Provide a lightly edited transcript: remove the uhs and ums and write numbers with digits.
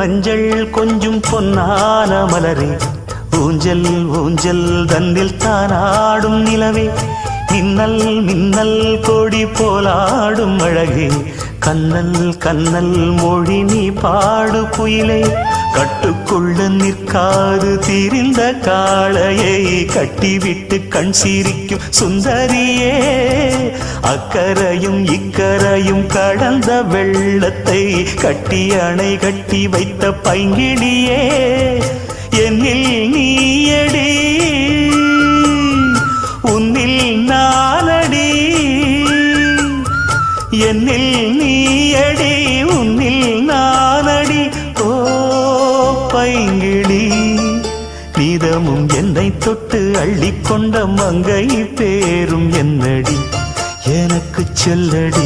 மஞ்சள் கொஞ்சம் பொன்னான மலரே, ஊஞ்சல் ஊஞ்சல் தன்னில் தானாடும் நிலவே, மின்னல் மின்னல் கொடி போலாடும் அழகே, கண்ணல் கண்ணல் மொழி நீ பாடு குயிலே, கட்டுக்குள்ள நிற்காது தீரிந்த காளையை கட்டிவிட்டு கண் சிரிக்கும் சுந்தரியே, அக்கரையும் இக்கரையும் கடந்த வெள்ளத்தை கட்டி அணை கட்டி வைத்த பைங்கிளியே, என்னில் நீயடி உன்னில் நானடி, என்னில் நீயடி உன்னில் நானடி. ஓ பைங்கிளி, நீதமும் என்னை தொட்டு அள்ளிக்கொண்ட மங்கை பேரும் என்னடி, எனக்கு சொல்லடி.